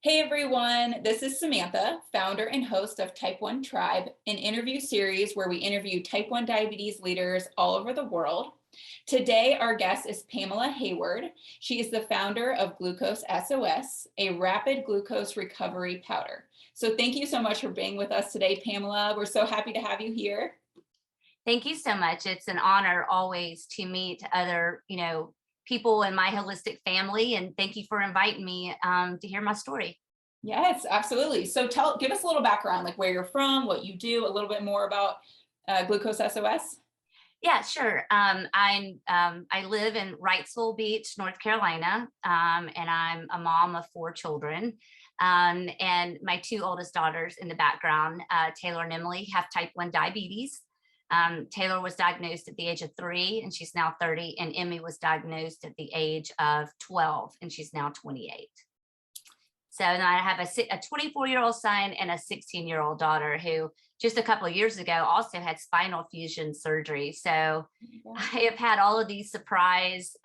Hey everyone, this is Samantha, founder and host of Type 1 Tribe, an interview series where we interview Type 1 diabetes leaders all over the world. Today, our guest is Pamela Heyward. She is the founder of GlucoseSOS, a rapid glucose recovery powder. So thank you so much for being with us today, Pamela. We're so happy to have you here. Thank you so much. It's an honor always to meet other, people in my holistic family. And thank you for inviting me to hear my story. Yes, absolutely. So give us a little background, like where you're from, what you do, a little bit more about GlucoseSOS. Yeah, sure. I live in Wrightsville Beach, North Carolina, and I'm a mom of 4 children. And my 2 oldest daughters in the background, Taylor and Emily, have type 1 diabetes. Taylor was diagnosed at the age of 3 and she's now 30, and Emmy was diagnosed at the age of 12 and she's now 28. So then I have a 24-year-old son and a 16-year-old daughter who just a couple of years ago also had spinal fusion surgery. So I have had all of these surprise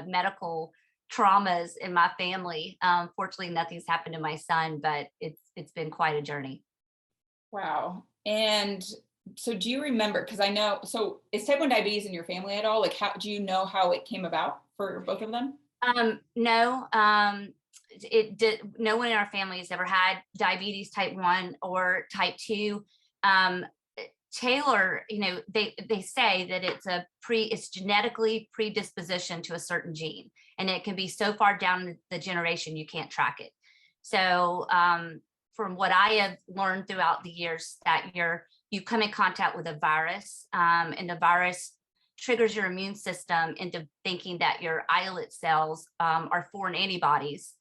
medical traumas in my family. Fortunately, nothing's happened to my son, but it's been quite a journey. Wow. And so do you remember, because I know, so is type 1 diabetes in your family at all? Like, how do you know how it came about for both of them? No, no one in our family has ever had diabetes type 1 or type 2. Taylor, they say that it's genetically predisposition to a certain gene, and it can be so far down the generation you can't track it. So from what I have learned throughout the years, that you come in contact with a virus, and the virus triggers your immune system into thinking that your islet cells are foreign antibodies.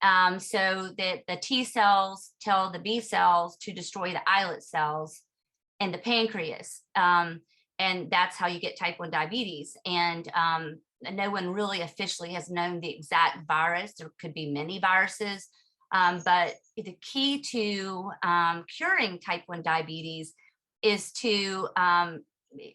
So that the T cells tell the B cells to destroy the islet cells in the pancreas. And that's how you get type 1 diabetes. And no one really officially has known the exact virus. There could be many viruses. But the key to curing type 1 diabetes is to,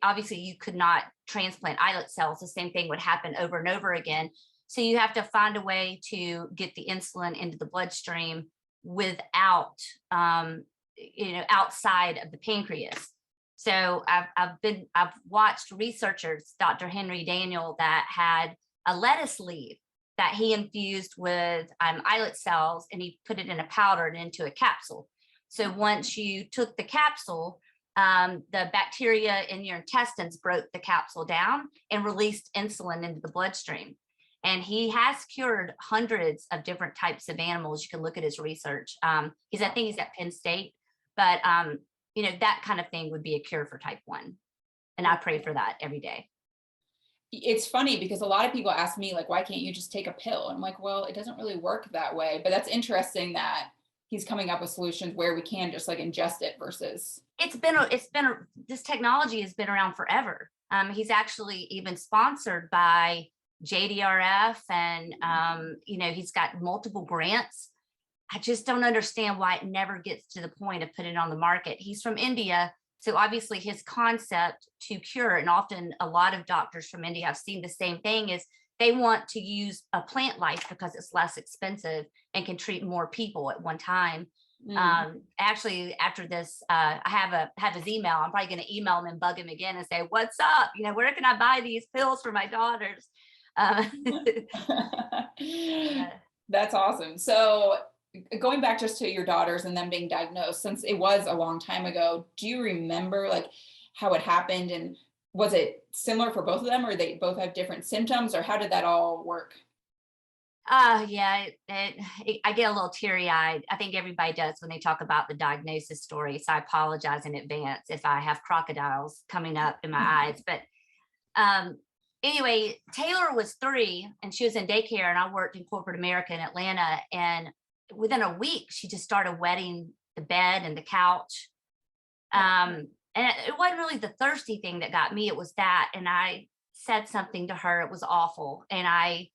obviously you could not transplant islet cells. The same thing would happen over and over again. So you have to find a way to get the insulin into the bloodstream without, outside of the pancreas. So I've watched researchers, Dr. Henry Daniel, that had a lettuce leaf that he infused with islet cells, and he put it in a powder and into a capsule. So once you took the capsule, the bacteria in your intestines broke the capsule down and released insulin into the bloodstream. And he has cured hundreds of different types of animals. You can look at his research. I think he's at Penn State, but that kind of thing would be a cure for type 1. And I pray for that every day. It's funny because a lot of people ask me, like, why can't you just take a pill? And I'm like, well, it doesn't really work that way. But that's interesting that he's coming up with solutions where we can just like ingest it versus. This technology has been around forever. He's actually even sponsored by JDRF, and he's got multiple grants. I just don't understand why it never gets to the point of putting it on the market. He's from India, so obviously his concept to cure, and often a lot of doctors from India have seen the same thing, is they want to use a plant life because it's less expensive and can treat more people at one time. Actually, after this, I have his email. I'm probably going to email him and bug him again and say, "What's up? Where can I buy these pills for my daughters?" That's awesome. So going back just to your daughters and them being diagnosed, since it was a long time ago, do you remember like how it happened, and was it similar for both of them, or they both have different symptoms, or how did that all work? Yeah, I get a little teary-eyed. I think everybody does when they talk about the diagnosis story. So I apologize in advance if I have crocodiles coming up in my eyes. But anyway, Taylor was 3 and she was in daycare, and I worked in corporate America in Atlanta. And within a week, she just started wetting the bed and the couch. And it wasn't really the thirsty thing that got me. It was that. And I said something to her. It was awful. And I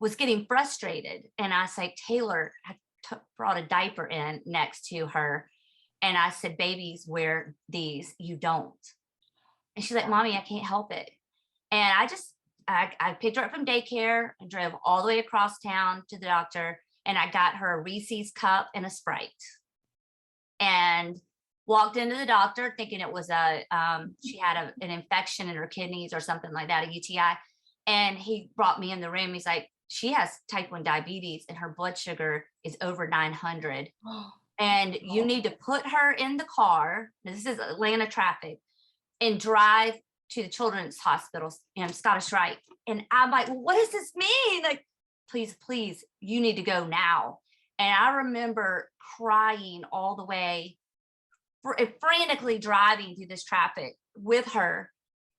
was getting frustrated. And I said, Taylor, I brought a diaper in next to her. And I said, babies wear these, you don't. And she's like, Mommy, I can't help it. And I picked her up from daycare and drove all the way across town to the doctor. and I got her a Reese's cup and a Sprite, and walked into the doctor thinking it was she had an infection in her kidneys or something like that, a UTI. And he brought me in the room. He's like, she has type 1 diabetes and her blood sugar is over 900. And you need to put her in the car. This is Atlanta traffic, and drive to the Children's Hospital, Scottish Rite. And I'm like, well, what does this mean? Like, please, you need to go now. And I remember crying all the way, frantically driving through this traffic with her.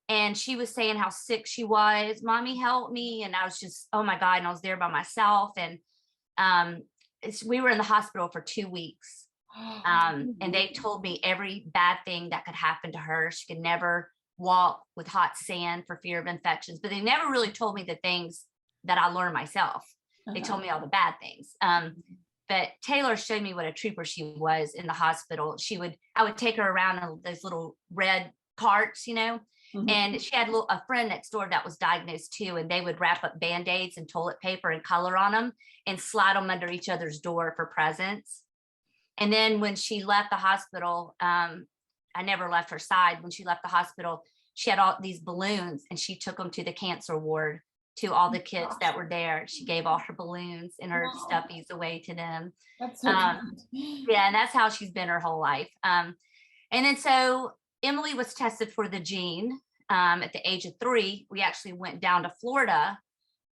And she was saying how sick she was. Mommy, help me. And I was just, oh my God. And I was there by myself. And we were in the hospital for 2 weeks. And they told me every bad thing that could happen to her. She could never walk with hot sand for fear of infections, but they never really told me the things that I learned myself. They told me all the bad things. But Taylor showed me what a trooper she was in the hospital. I would take her around those little red carts, and she had a friend next door that was diagnosed too. And they would wrap up Band-Aids and toilet paper and color on them and slide them under each other's door for presents. And then when she left the hospital, I never left her side. When she left the hospital, she had all these balloons and she took them to the cancer ward to all the kids that were there. She gave all her balloons and her stuffies away to them. That's so yeah, and that's how she's been her whole life. And then so Emily was tested for the gene at the age of 3. We actually went down to Florida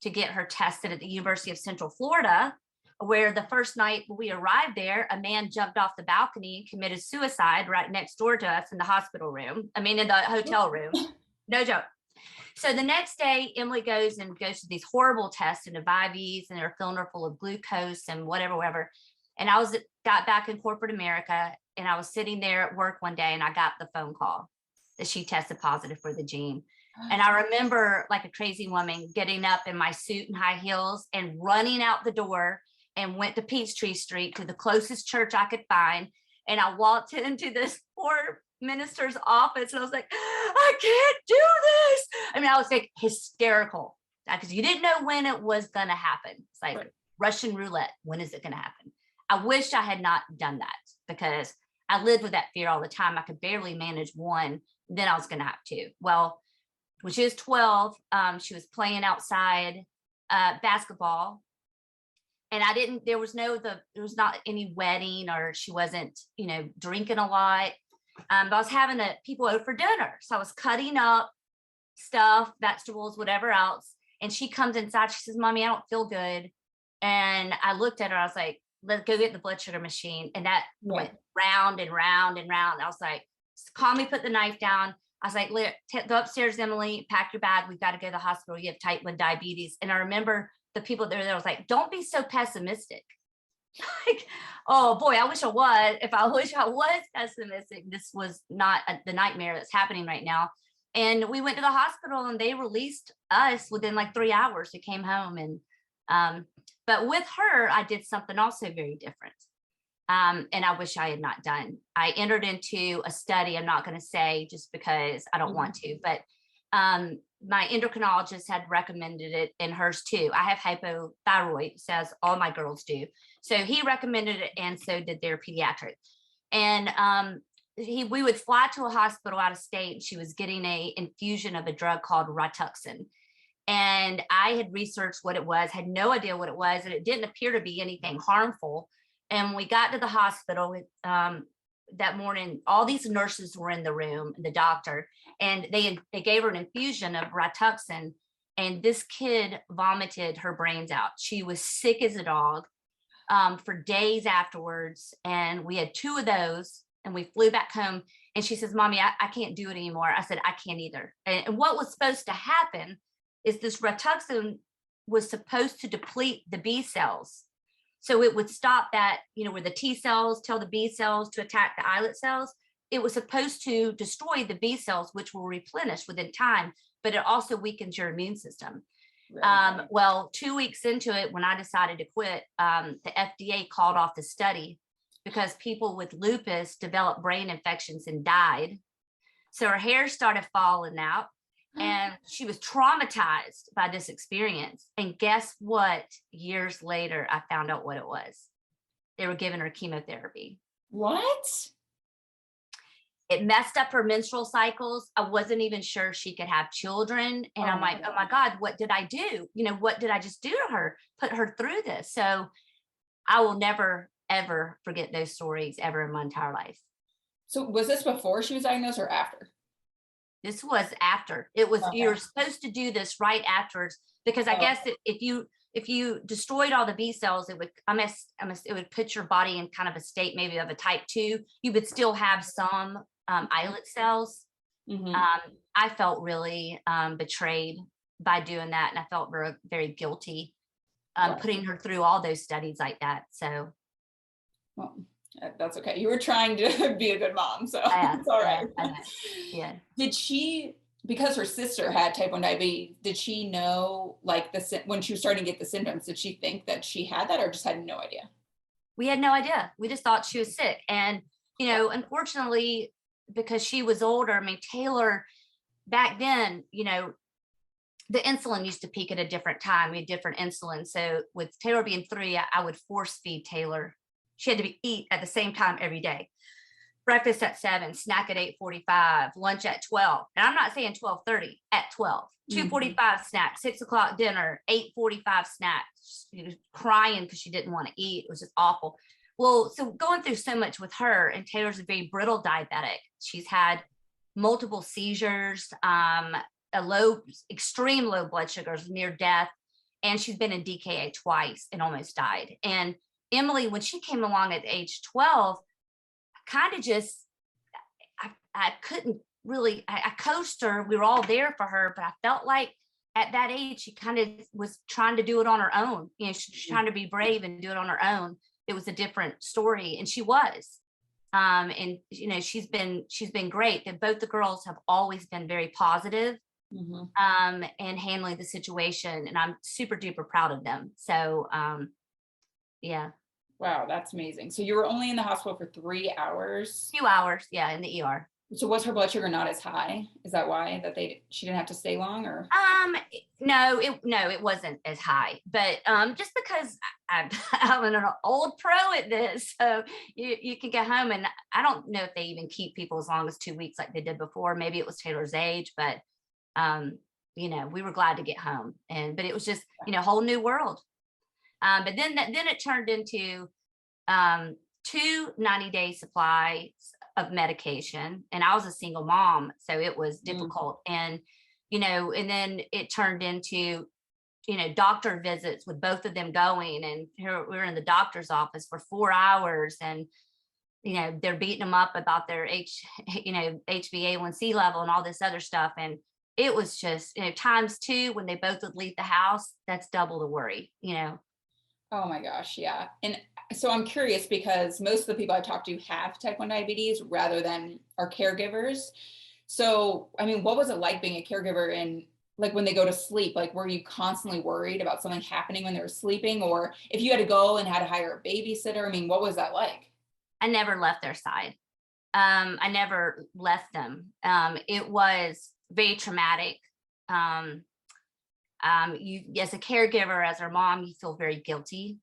to get her tested at the University of Central Florida, where the first night we arrived there, a man jumped off the balcony and committed suicide right next door to us in the hospital room. In the hotel room. No joke. So the next day, Emily goes to these horrible tests and IVs, and they're filling her full of glucose and whatever. And I got back in corporate America, and I was sitting there at work one day, and I got the phone call that she tested positive for the gene. And I remember, like a crazy woman, getting up in my suit and high heels and running out the door and went to Peachtree Street to the closest church I could find. And I walked into this poor minister's office, and I was like, I can't do this. I was like hysterical, because you didn't know when it was going to happen. It's like Russian roulette. When is it going to happen? I wish I had not done that, because I lived with that fear all the time. I could barely manage one. Then I was going to have 2. Well, when she was 12, she was playing outside basketball. And there was not any wedding, or she wasn't, drinking a lot. But I was having people over for dinner. So I was cutting up stuff, vegetables, whatever else. And she comes inside. She says, Mommy, I don't feel good. And I looked at her. I was like, let's go get the blood sugar machine. And that went round and round and round. I was like, call me, put the knife down. I was like, go upstairs, Emily, pack your bag. We've got to go to the hospital. You have type 1 diabetes. And I remember the people there was like, don't be so pessimistic. Like, oh boy, I wish I was pessimistic. This was not the nightmare that's happening right now. And we went to the hospital, and they released us within like 3 hours. We came home. And but with her, I did something also very different. And I wish I had not done. I entered into a study. I'm not going to say, just because I don't want to, but my endocrinologist had recommended it, and hers too. I have hypothyroid, says all my girls do. So he recommended it, and so did their pediatric. And we would fly to a hospital out of state, and she was getting a infusion of a drug called Rituxan. And I had researched what it was, had no idea what it was, and it didn't appear to be anything harmful. And when we got to the hospital that morning, all these nurses were in the room, the doctor, and they gave her an infusion of Rituxan, and this kid vomited her brains out. She was sick as a dog for days afterwards. And we had 2 of those, and we flew back home, and she says, Mommy, I can't do it anymore. I said, I can't either. And what was supposed to happen is this Rituxan was supposed to deplete the B cells. So it would stop that, where the T cells tell the B cells to attack the islet cells. It was supposed to destroy the B cells, which will replenish within time, but it also weakens your immune system. Right. Well, 2 weeks into it, when I decided to quit, the FDA called off the study because people with lupus developed brain infections and died. So her hair started falling out. And she was traumatized by this experience. And guess what? Years later, I found out what it was. They were giving her chemotherapy. What? It messed up her menstrual cycles. I wasn't even sure she could have children. And I'm like, oh my God, what did I do? What did I just do to her? Put her through this. So I will never, ever forget those stories ever in my entire life. So was this before she was diagnosed or after? This was after. It was, Okay. you're supposed to do this right afterwards, because I guess if you destroyed all the B cells, it would put your body in kind of a state maybe of a type 2. You would still have some islet cells. Mm-hmm. I felt really betrayed by doing that, and I felt very, very guilty putting her through all those studies like that. So, well, that's okay. You were trying to be a good mom, so it's all right. Yeah. Did she, because her sister had type 1 diabetes, did she know, like, when she was starting to get the symptoms, did she think that she had that, or just had no idea? We had no idea. We just thought she was sick. And, unfortunately, because she was older, I mean, Taylor, back then, the insulin used to peak at a different time. We had different insulin. So with Taylor being 3, I would force feed Taylor. She had to eat at the same time every day. Breakfast at 7, snack at 8:45, lunch at 12. And I'm not saying 12:30, at 12. 2:45 snack, 6 o'clock dinner, 8:45 snack. She was crying because she didn't want to eat. It was just awful. Well, so going through so much with her, and Taylor's a very brittle diabetic. She's had multiple seizures, extreme low blood sugars, near death. And she's been in DKA twice and almost died. And Emily, when she came along at age 12, kind of just, I couldn't really, I coached her. We were all there for her, but I felt like at that age, she kind of was trying to do it on her own. She's trying to be brave and do it on her own. It was a different story, and she was. And she's been great. That both the girls have always been very positive, and handling the situation, and I'm super duper proud of them. So, yeah. Wow, that's amazing. So you were only in the hospital for 3 hours? Few hours, yeah, in the ER. So was her blood sugar not as high? Is that why she didn't have to stay long, or? No, it wasn't as high, but just because I'm an old pro at this, so you can get home, and I don't know if they even keep people as long as 2 weeks like they did before. Maybe it was Taylor's age, but we were glad to get home, but it was just a whole new world. But then it turned into 2 90-day supplies of medication, and I was a single mom, so it was difficult. And and then it turned into doctor visits with both of them going, and here we were in the doctor's office for 4 hours, and they're beating them up about their HbA1c level and all this other stuff. And it was just times 2 when they both would leave the house. That's double the worry. Oh my gosh, yeah. And so I'm curious, because most of the people I talk to have type 1 diabetes rather than are caregivers. So, I mean, what was it like being a caregiver, and like when they go to sleep, like were you constantly worried about something happening when they were sleeping, or if you had to go and had to hire a babysitter? I mean, what was that like? I never left their side. I never left them. It was very traumatic. You, as a caregiver, as her mom, you feel very guilty.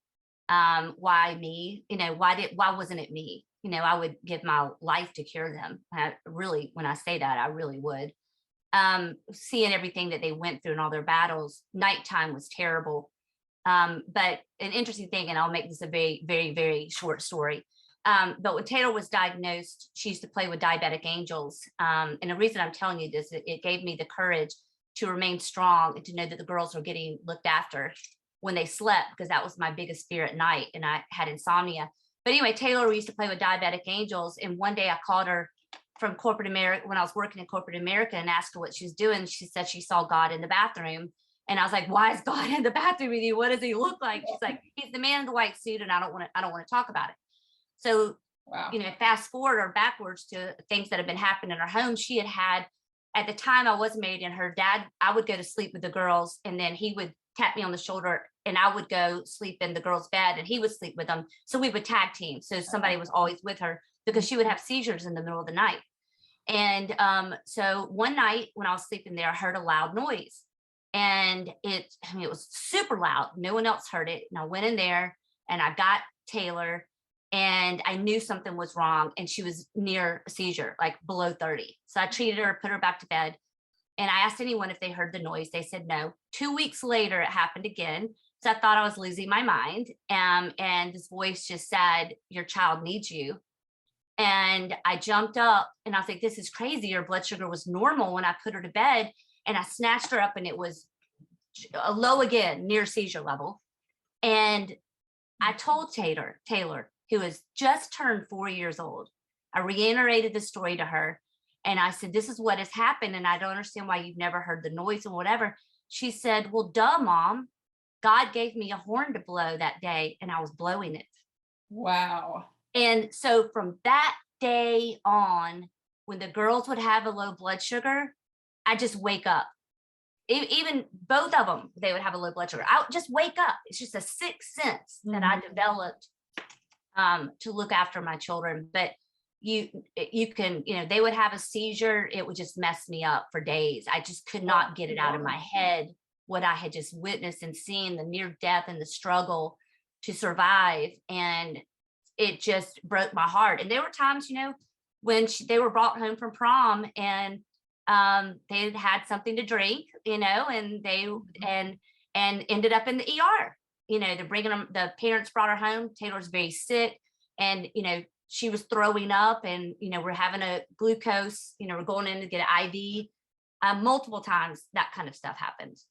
Why me? Why wasn't it me? I would give my life to cure them. When I say that, I really would. Seeing everything that they went through and all their battles, nighttime was terrible. But an interesting thing, and I'll make this a very, very, very short story. But when Taylor was diagnosed, she used to play with diabetic angels. And the reason I'm telling you this, it gave me the courage to remain strong and to know that the girls were getting looked after when they slept, because that was my biggest fear at night, and I had insomnia. But anyway, Taylor used to play with diabetic angels, and one day I called her from corporate America when I was working in corporate America and asked her what she was doing. She said she saw God in the bathroom. And I was like, why is God in the bathroom with you? What does he look like? She's like, he's the man in the white suit, and I don't want to talk about it. So, wow. Fast forward or backwards to things that have been happening in her home. She had, at the time I was married, and her dad, I would go to sleep with the girls, and then he would tap me on the shoulder, and I would go sleep in the girls' bed, and he would sleep with them. So we would tag team. So somebody was always with her, because she would have seizures in the middle of the night. And so one night when I was sleeping there, I heard a loud noise, and it was super loud. No one else heard it. And I went in there and I got Taylor, and I knew something was wrong, and she was near a seizure, like below 30. So I treated her, put her back to bed. And I asked anyone if they heard the noise. They said no. 2 weeks later, it happened again. So I thought I was losing my mind. And this voice just said, your child needs you. And I jumped up and I was like, this is crazy. Her blood sugar was normal when I put her to bed. And I snatched her up and it was low again, near seizure level. And I told Taylor, who has just turned 4 years old, I reiterated the story to her. And I said, this is what has happened. And I don't understand why you've never heard the noise and whatever. She said, well, duh, Mom. God gave me a horn to blow that day and I was blowing it. Wow. And so from that day on, when the girls would have a low blood sugar, I just wake up. Even both of them, they would have a low blood sugar. I would just wake up. It's just a sixth sense that I developed to look after my children. But you can, they would have a seizure. It would just mess me up for days. I just could not get it out of my head, what I had just witnessed and seen, the near death and the struggle to survive. And it just broke my heart. And there were times, when they were brought home from prom and they had something to drink, and they and ended up in the ER. They're bringing them. The parents brought her home. Taylor's very sick, and she was throwing up, and we're having a glucose. We're going in to get an IV. Multiple times that kind of stuff happens.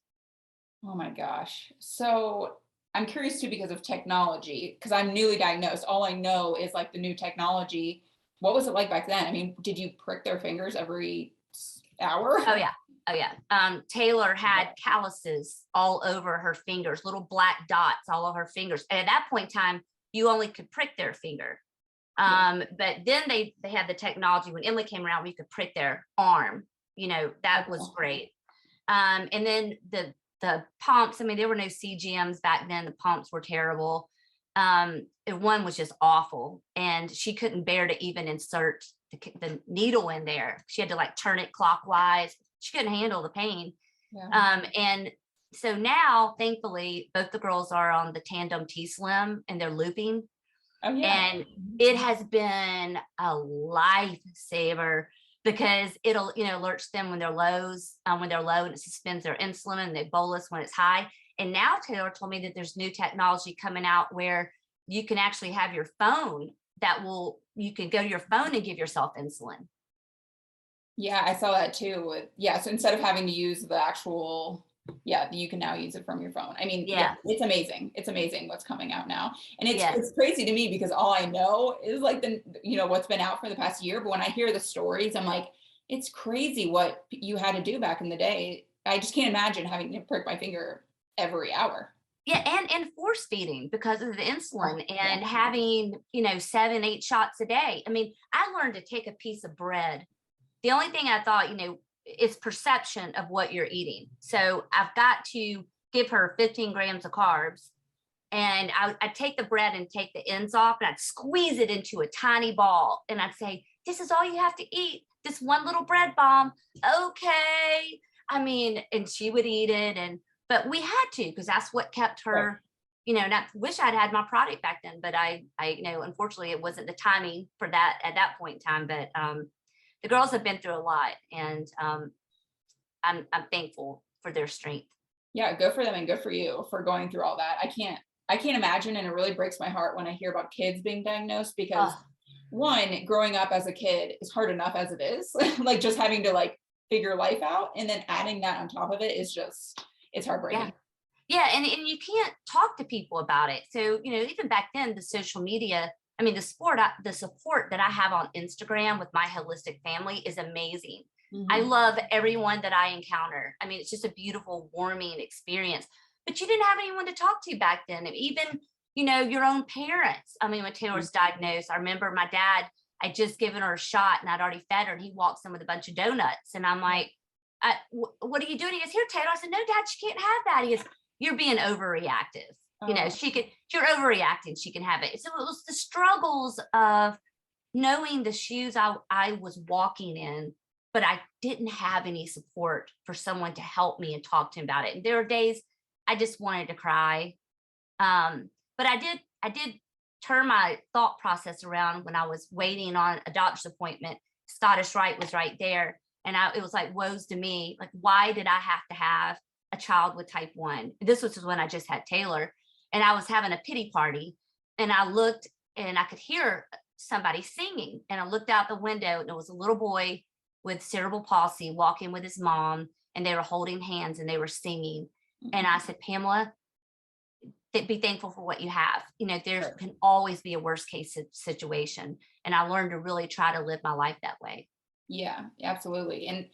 Oh my gosh. So I'm curious too, because of technology, because I'm newly diagnosed. All I know is like the new technology. What was it like back then? I mean, did you prick their fingers every hour? Oh yeah. Taylor had calluses all over her fingers, little black dots all over her fingers. And at that point in time, you only could prick their finger. But then they had the technology when Emily came around, we could prick their arm. That was great. And then the pumps, there were no CGMs back then. The pumps were terrible. And one was just awful. And she couldn't bear to even insert the needle in there. She had to like turn it clockwise. She couldn't handle the pain. Yeah. And so now, thankfully, both the girls are on the tandem T-Slim and they're looping. Oh, yeah. And it has been a lifesaver because it'll, alerts them when they're low, and it suspends their insulin, and they bolus when it's high. And now Taylor told me that there's new technology coming out where you can actually have your phone you can go to your phone and give yourself insulin. Yeah, I saw that too. So instead of having to use the actual, you can now use it from your phone. It's amazing. It's amazing what's coming out now. And it's crazy to me because all I know is like what's been out for the past year. But when I hear the stories, I'm like, it's crazy what you had to do back in the day. I just can't imagine having to prick my finger every hour. Yeah, and force feeding because of the insulin and having, 7-8 shots a day. I learned to take a piece of bread. The only thing I thought, is perception of what you're eating. So I've got to give her 15 grams of carbs, and I'd take the bread and take the ends off, and I'd squeeze it into a tiny ball. And I'd say, this is all you have to eat, this one little bread bomb. Okay. And she would eat it. But we had to, because that's what kept her, and I wish I'd had my product back then, but I unfortunately it wasn't the timing for that at that point in time. But the girls have been through a lot, and I'm thankful for their strength. Yeah, good for them and good for you for going through all that. I can't imagine, and it really breaks my heart when I hear about kids being diagnosed because one, growing up as a kid is hard enough as it is, like just having to like figure life out, and then adding that on top of it is just, it's heartbreaking. Yeah, and you can't talk to people about it. So, even back then, the social media, the support that I have on Instagram with my holistic family is amazing. Mm-hmm. I love everyone that I encounter. It's just a beautiful, warming experience. But you didn't have anyone to talk to back then. Even, your own parents. When Taylor was diagnosed, I remember my dad, I'd just given her a shot and I'd already fed her, and he walks in with a bunch of donuts. And I'm like, what are you doing? He goes, here, Taylor. I said, no, Dad, she can't have that. He goes, you're being overreactive. You're overreacting. She can have it. So it was the struggles of knowing the shoes I was walking in, but I didn't have any support for someone to help me and talk to me about it. And there were days I just wanted to cry. But I did turn my thought process around when I was waiting on a doctor's appointment. Scottish Rite was right there. And it was like, woes to me. Like, why did I have to have a child with type 1? This was when I just had Taylor, and I was having a pity party. And I looked and I could hear somebody singing. And I looked out the window, and it was a little boy with cerebral palsy walking with his mom, and they were holding hands and they were singing. And I said, Pamela, be thankful for what you have. You know, there can always be a worst case situation. And I learned to really try to live my life that way. Yeah, absolutely. And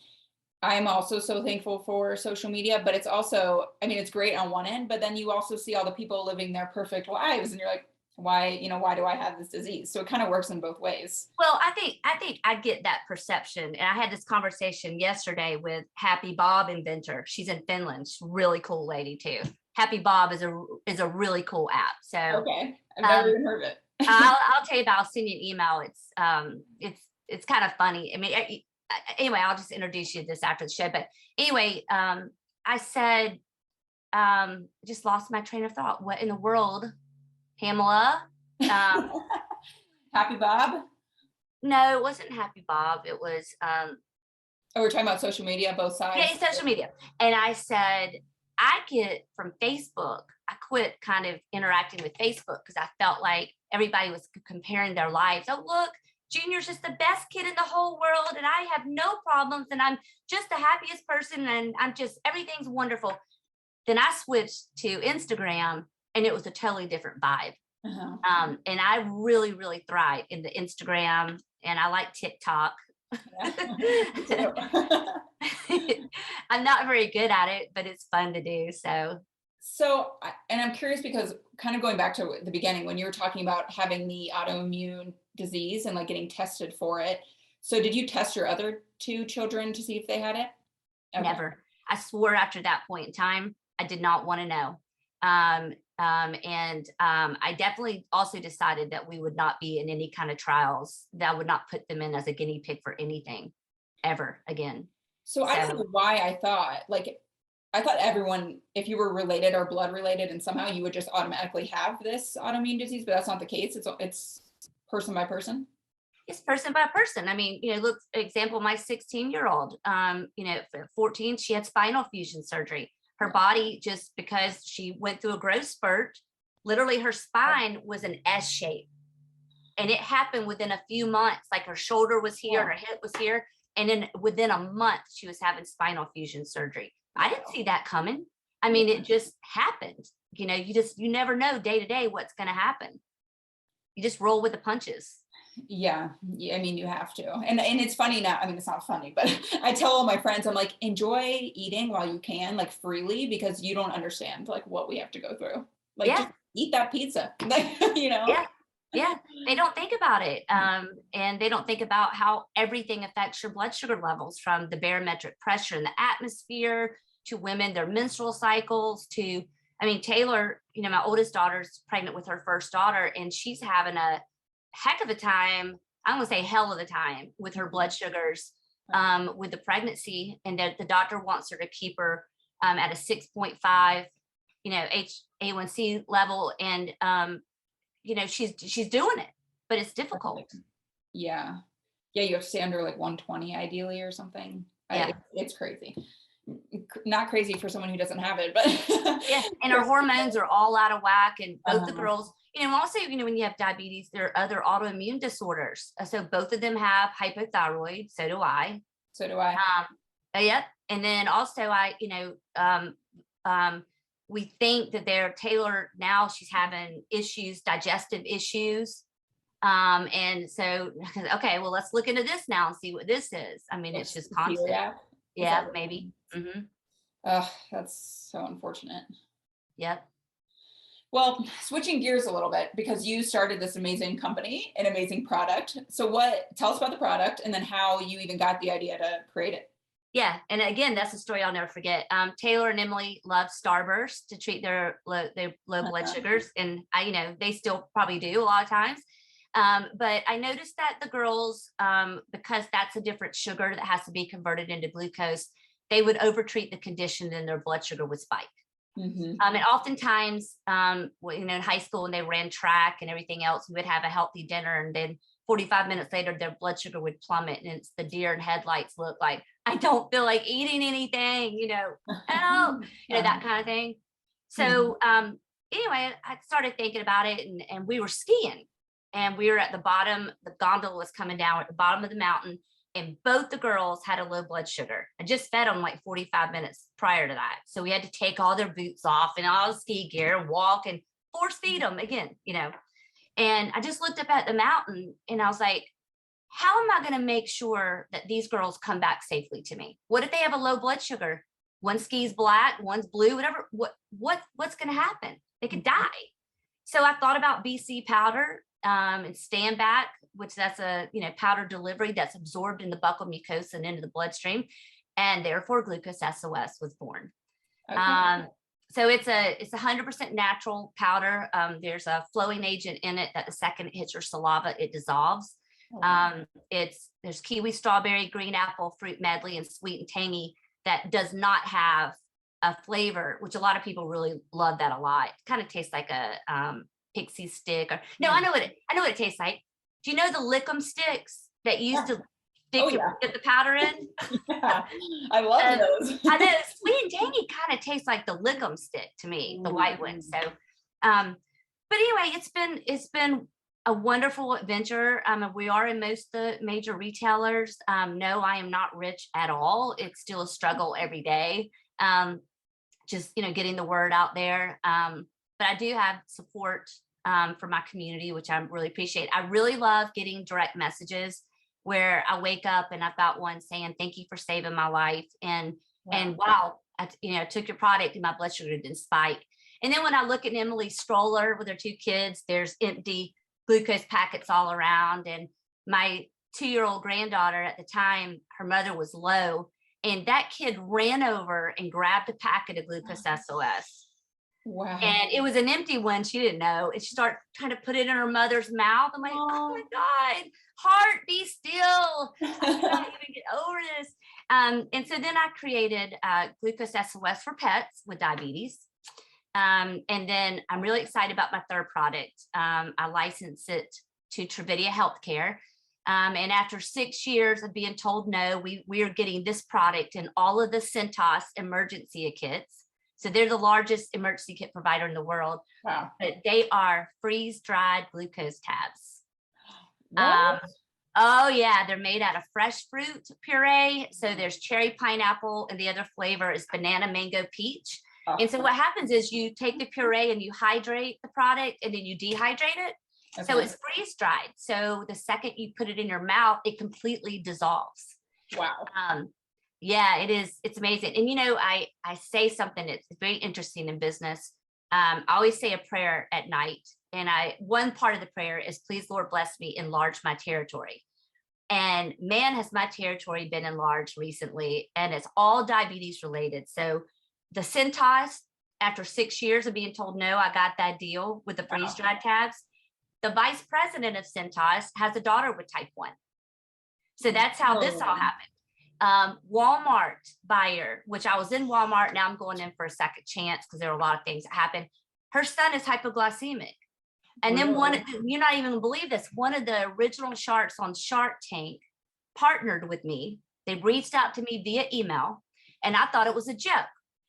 I'm also so thankful for social media, but it's also, I mean, it's great on one end, but then you also see all the people living their perfect lives and you're like, why do I have this disease? So it kind of works in both ways. Well, I think I get that perception. And I had this conversation yesterday with Happy Bob inventor. She's in Finland. She's a really cool lady too. Happy Bob is a really cool app. So okay, I've never even heard of it. I'll tell you about. I'll send you an email. It's kind of funny. I mean, anyway, I'll just introduce you to this after the show. But anyway, I said, just lost my train of thought. What in the world, Pamela? Happy Bob? No, it wasn't Happy Bob. It was. We're talking about social media, both sides. Yeah, social media. And I said, I get from Facebook. I quit kind of interacting with Facebook because I felt like everybody was comparing their lives. Oh, look, Junior's just the best kid in the whole world, and I have no problems, and I'm just the happiest person, and everything's wonderful. Then I switched to Instagram, and it was a totally different vibe. Uh-huh. And I really, really thrive in the Instagram, and I like TikTok. Yeah. I'm not very good at it, but it's fun to do. So, and I'm curious because kind of going back to the beginning, when you were talking about having the autoimmune disease and like getting tested for it. So did you test your other two children to see if they had it? Okay. Never. I swore after that point in time, I did not want to know. I definitely also decided that we would not be in any kind of trials, that I would not put them in as a guinea pig for anything ever again. So I don't know why I thought everyone, if you were related or blood related and somehow you would just automatically have this autoimmune disease, but that's not the case. It's person by person. It's person by person. I mean, look, example, my 16-year-old, 14, she had spinal fusion surgery. Her body, just because she went through a growth spurt, literally her spine was an S shape. And it happened within a few months, like her shoulder was here, her hip was here. And then within a month, she was having spinal fusion surgery. I didn't see that coming. I mean, it just happened. You never know day to day what's going to happen. You just roll with the punches. Yeah. I mean, you have to. And it's funny now. I mean, it's not funny, but I tell all my friends, I'm like, enjoy eating while you can, like freely, because you don't understand like what we have to go through. Like, just eat that pizza, Yeah. They don't think about it. And they don't think about how everything affects your blood sugar levels, from the barometric pressure in the atmosphere to women, their menstrual cycles to, Taylor, my oldest daughter's pregnant with her first daughter, and she's having a heck of a time. I'm going to say hell of a time with her blood sugars, with the pregnancy, and the doctor wants her to keep her at a 6.5, HA1C level. And, she's doing it, but it's difficult. Yeah. You have to stay under like 120 ideally or something. Yeah. It's crazy. Not crazy for someone who doesn't have it, but yeah. And our hormones are all out of whack. And both the girls, also, when you have diabetes, there are other autoimmune disorders. So both of them have hypothyroid. So do I. Yep. And then also we think that Taylor now, she's having issues, digestive issues. And so, okay, well, let's look into this now and see what this is. I mean, it's just constant. Yeah, maybe. Mm-hmm. That's so unfortunate. Yep. Well, switching gears a little bit, because you started this amazing company, an amazing product. So tell us about the product and then how you even got the idea to create it. Yeah. And again, that's a story I'll never forget. Taylor and Emily love Starburst to treat their low blood sugars. And they still probably do a lot of times. But I noticed that the girls, because that's a different sugar that has to be converted into glucose, they would overtreat the condition and their blood sugar would spike. And oftentimes, in high school when they ran track and everything else, we would have a healthy dinner, and then 45 minutes later, their blood sugar would plummet, and it's the deer in headlights look like, I don't feel like eating anything, help, that kind of thing. So anyway, I started thinking about it, and we were skiing, and we were at the bottom, the gondola was coming down at the bottom of the mountain, and both the girls had a low blood sugar. I just fed them like 45 minutes prior to that. So we had to take all their boots off and all the ski gear and walk and force feed them again, And I just looked up at the mountain and I was like, how am I going to make sure that these girls come back safely to me? What if they have a low blood sugar? One ski's black, one's blue, whatever. What's going to happen? They could die. So I thought about BC powder and Stand Back, which that's a powder delivery that's absorbed in the buccal mucosa and into the bloodstream, and therefore GlucoseSOS was born. Okay. So it's a 100% natural powder. There's a flowing agent in it that the second it hits your saliva, it dissolves. There's kiwi, strawberry, green apple, fruit medley, and sweet and tangy that does not have a flavor, which a lot of people really love that a lot. It kind of tastes like a pixie stick. I know what it tastes like. Do you know the lick'em sticks that you used to get the powder in? Yeah, I love those. I know, sweet and tangy kind of tastes like the lick'em stick to me, the white one. So, but anyway, it's been a wonderful adventure. We are in most of the major retailers. No, I am not rich at all. It's still a struggle every day. Just getting the word out there. But I do have support for my community, which I really appreciate. I really love getting direct messages where I wake up and I've got one saying, thank you for saving my life. And wow, I took your product and my blood sugar didn't spike. And then when I look at Emily's stroller with her 2 kids, there's empty glucose packets all around. And my 2-year-old granddaughter at the time, her mother was low, and that kid ran over and grabbed a packet of GlucoseSOS. Wow. And it was an empty one. She didn't know. And she started trying to put it in her mother's mouth. I'm like, oh my God, heart, be still. I cannot even get over this. And so then I created GlucoseSOS for pets with diabetes. And then I'm really excited about my third product. I licensed it to Travidia Healthcare. And after 6 years of being told no, we are getting this product in all of the CentOS emergency kits. So they're the largest emergency kit provider in the world. Wow. But they are freeze-dried glucose tabs. Oh yeah, they're made out of fresh fruit puree. So there's cherry pineapple, and the other flavor is banana mango peach. Oh. And so what happens is you take the puree and you hydrate the product, and then you dehydrate it. Okay. So it's freeze-dried. So the second you put it in your mouth, it completely dissolves. Wow. Yeah, it is. It's amazing. And, I say something that's very interesting in business. I always say a prayer at night. And one part of the prayer is, please, Lord, bless me, enlarge my territory. And man, has my territory been enlarged recently, and it's all diabetes related. So the CentOS, after 6 years of being told no, I got that deal with the freeze-dried tabs. The vice president of CentOS has a daughter with type 1. So that's how this all happened. Walmart buyer, which I was in Walmart. Now I'm going in for a second chance because there are a lot of things that happen. Her son is hypoglycemic. And then you're not even gonna believe this, one of the original sharks on Shark Tank partnered with me. They reached out to me via email, and I thought it was a joke.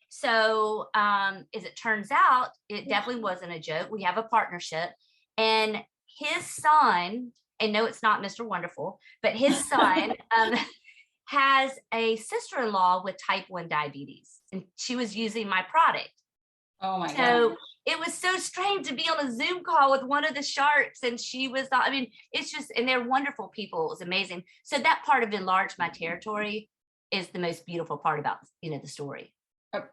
So as it turns out, it definitely wasn't a joke. We have a partnership, and his son, and no, it's not Mr. Wonderful, but his son has a sister-in-law with type 1 diabetes, and she was using my product. Oh my God. So it was so strange to be on a Zoom call with one of the sharks, and she was, it's just, and they're wonderful people. It was amazing. So that part of enlarge my territory is the most beautiful part about, the story.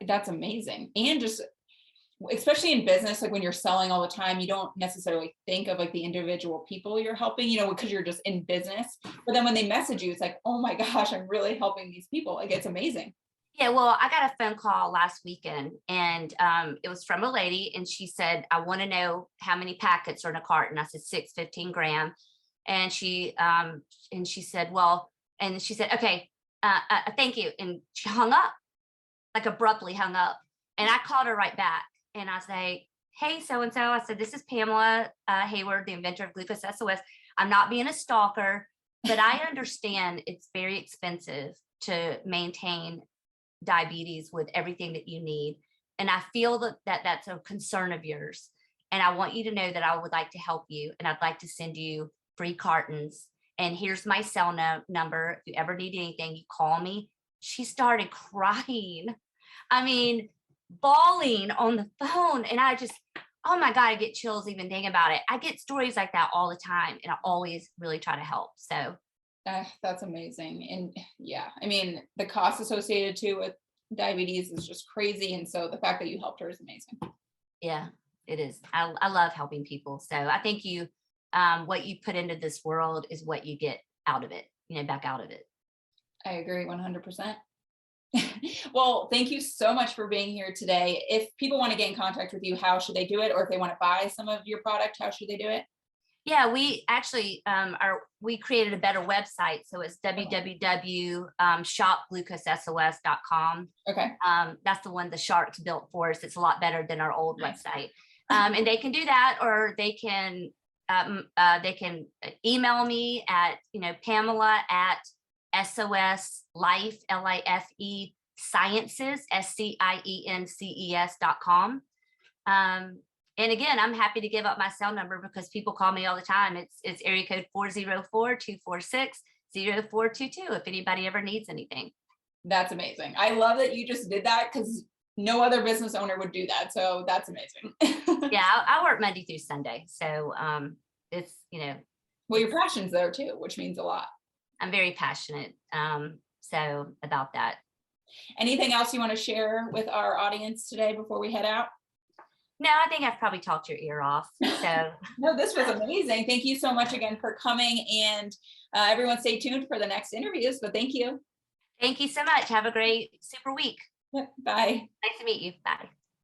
That's amazing. And just, especially in business, like when you're selling all the time, you don't necessarily think of like the individual people you're helping, because you're just in business. But then when they message you, it's like, oh my gosh, I'm really helping these people. Like, it's amazing. Yeah, well, I got a phone call last weekend, and it was from a lady, and she said, I want to know how many packets are in a carton. I said 6 15 gram. And she said, well, and she said, okay, thank you. And she hung up, like abruptly hung up. And I called her right back, and I say, hey, so-and-so, I said, this is Pamela Heyward, the inventor of GlucoseSOS. I'm not being a stalker, but I understand it's very expensive to maintain diabetes with everything that you need. And I feel that that's a concern of yours. And I want you to know that I would like to help you, and I'd like to send you free cartons. And here's my cell number. If you ever need anything, you call me. She started crying. I mean, bawling on the phone. And I just, oh my God, I get chills even thinking about it. I get stories like that all the time, and I always really try to help. So That's amazing. And yeah, I mean, the cost associated too with diabetes is just crazy. And so the fact that you helped her is amazing. yeah, it is. I love helping people. So I think what you put into this world is what you get out of it, back out of it. I agree 100%. Well, thank you so much for being here today. If people want to get in contact with you, how should they do it? Or if they want to buy some of your product, how should they do it? Yeah, we actually we created a better website. So it's www.shopglucosesos.com. Okay. That's the one the sharks built for us. It's a lot better than our old website. And they can do that, or they can email me at, Pamela at SOS Life, LIFE Sciences, SCIENCES.com. And again, I'm happy to give up my cell number because people call me all the time. It's area code 404-246-0422 if anybody ever needs anything. That's amazing. I love that you just did that, because no other business owner would do that. So that's amazing. Yeah, I work Monday through Sunday. So it's, Well, your passion's there too, which means a lot. I'm very passionate. So about that. Anything else you want to share with our audience today before we head out? No, I think I've probably talked your ear off. So no, this was amazing. Thank you so much again for coming, and everyone stay tuned for the next interviews, but thank you. Thank you so much. Have a great super week. Bye. Nice to meet you. Bye.